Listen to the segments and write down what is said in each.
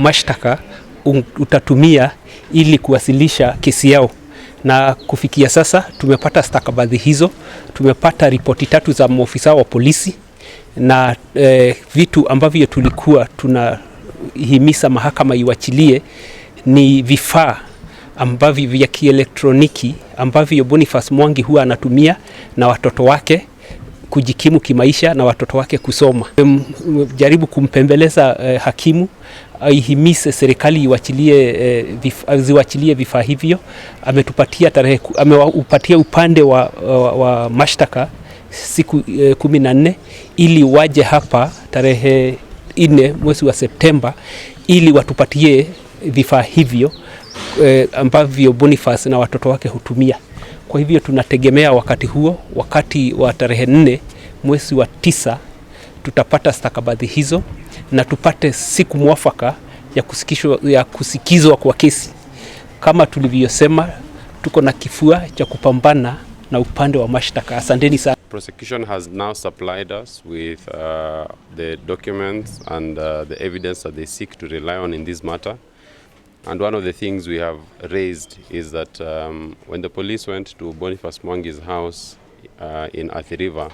Mashtaka utatumia ili kuwasilisha kesi yao, na kufikia sasa tumepata stakabadhi hizo. Tumepata ripoti 3 za maofisa wa polisi na vitu ambavyo tulikuwa tunahimiza mahakama iwachilie ni vifaa ambavyo vya kielektroniki ambavyo Boniface Mwangi huwa anatumia na watoto wake kujikimu kimaisha na watoto wake kusoma. Jaribu kumpembeleza hakimu aihimize serikali ziwachilie vifaa hivyo. Ameupatia upande wa mashtaka siku 14 ili waje hapa tarehe 4 mwezi wa Septemba ili watupatie vifaa hivyo ambavyo Boniface na watoto wake hutumia. Kwa hivyo tunategemea wakati huo, wakati wa tarehe 4 mwezi wa 9 tutapata stakabadhi hizo na tupate siku mwafaka ya kusikizwa kwa kesi. Kama tulivyosema, tuko na kifua cha kupambana na upande wa mashtaka. Asanteni sana. Prosecution has now supplied us with the documents and the evidence that they seek to rely on in this matter. And one of the things we have raised is that when the police went to Boniface Mwangi's house in Athi River,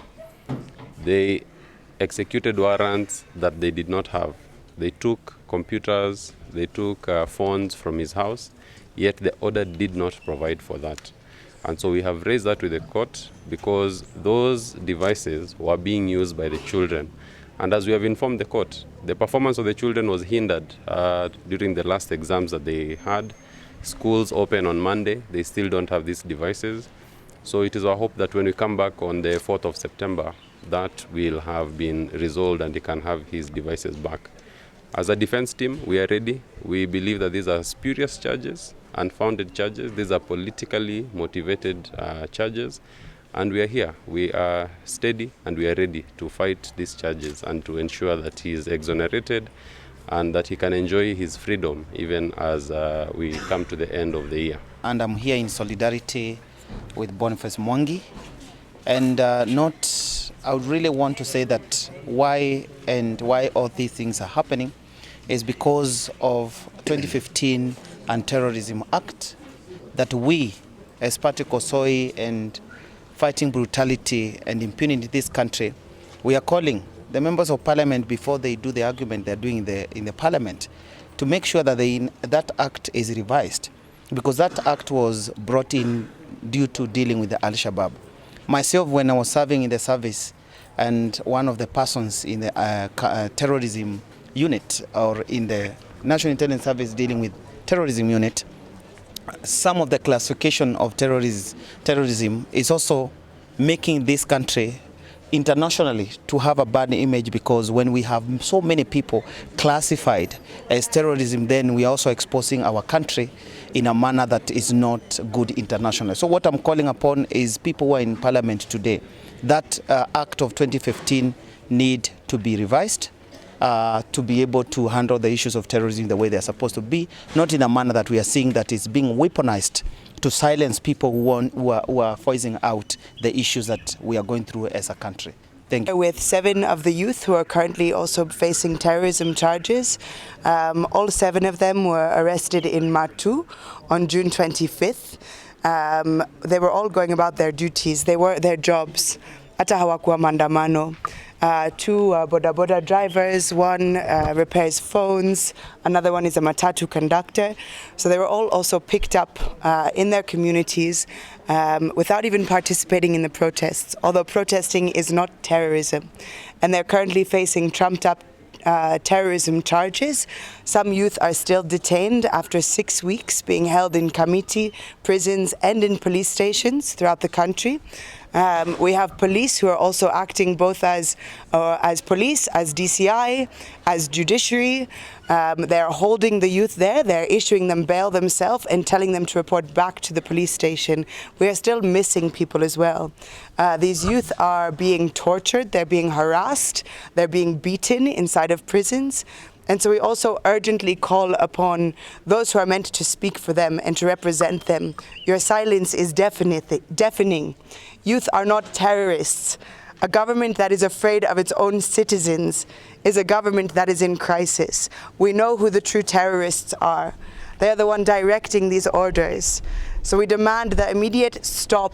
they executed warrants that they did not have. They took computers, they took phones from his house, yet the order did not provide for that. And so we have raised that with the court because those devices were being used by the children. And as we have informed the court, the performance of the children was hindered during the last exams that they had. Schools open on Monday, they still don't have these devices. So it is our hope that when we come back on the 4th of September, that will have been resolved and he can have his devices back. As a defense team, we are ready. We believe that these are spurious charges, unfounded charges. These are politically motivated charges. And we are here. We are steady and we are ready to fight these charges and to ensure that he is exonerated and that he can enjoy his freedom even as we come to the end of the year. And I'm here in solidarity with Boniface Mwangi. And I would really want to say that why all these things are happening is because of 2015 Anti-Terrorism Act that we, as Party Kosoi and Fighting Brutality and Impunity in this country, we are calling the members of parliament before they do the argument they're doing in the parliament to make sure that that act is revised, because that act was brought in due to dealing with the Al-Shabaab. Myself, when I was serving in the service and one of the persons in the terrorism unit or in the National Intelligence Service dealing with terrorism unit, some of the classification of terrorism is also making this country internationally to have a bad image, because when we have so many people classified as terrorism, then we are also exposing our country in a manner that is not good internationally. So what I'm calling upon is people who are in parliament today, that act of 2015 need to be revised to be able to handle the issues of terrorism the way they're supposed to be, not in a manner that we are seeing that is being weaponized to silence people who are voicing out the issues that we are going through as a country. Thank you. With 7 of the youth who are currently also facing terrorism charges, all 7 of them were arrested in Matu on June 25th. They were all going about their duties. They were their jobs. Hata hawakuwa maandamano. 2 boda drivers, 1 repairs phones, another one is a matatu conductor. So they were all also picked up in their communities without even participating in the protests, although protesting is not terrorism. And they're currently facing trumped up terrorism charges. Some youth are still detained after 6 weeks being held in Kamiti prisons and in police stations throughout the country. We have police who are also acting both as police, as DCI, as judiciary. They are holding the youth there. They're issuing them bail themselves and telling them to report back to the police station. We are still missing people as well. These youth are being tortured. They're being harassed. They're being beaten inside of prisons. And so we also urgently call upon those who are meant to speak for them and to represent them. Your silence is deafening. Youth are not terrorists. A government that is afraid of its own citizens is a government that is in crisis. We know who the true terrorists are. They are the one directing these orders. So we demand the immediate stop.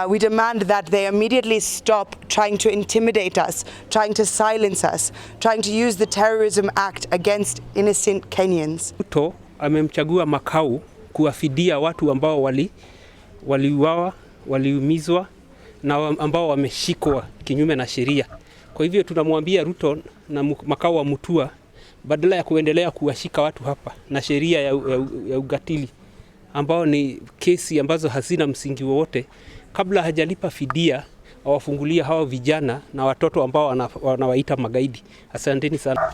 We demand that they immediately stop trying to intimidate us, trying to silence us, trying to use the Terrorism Act against innocent Kenyans. Ruto amemchagua Makau kuwafidia watu ambao waliuawa, waliumizwa na ambao wameshikwa kinyume na sheria. Kwa hivyo tunamwambia Ruto na Makau wa Mutua, badala ya kuendelea kuwashika watu hapa na sheria ya ugatili ambao ni kesi ambazo hazina msingi wowote, kabla hajalipa fidia awafungulia hawa vijana na watoto ambao wanawaita magaidi. Asanteni sana.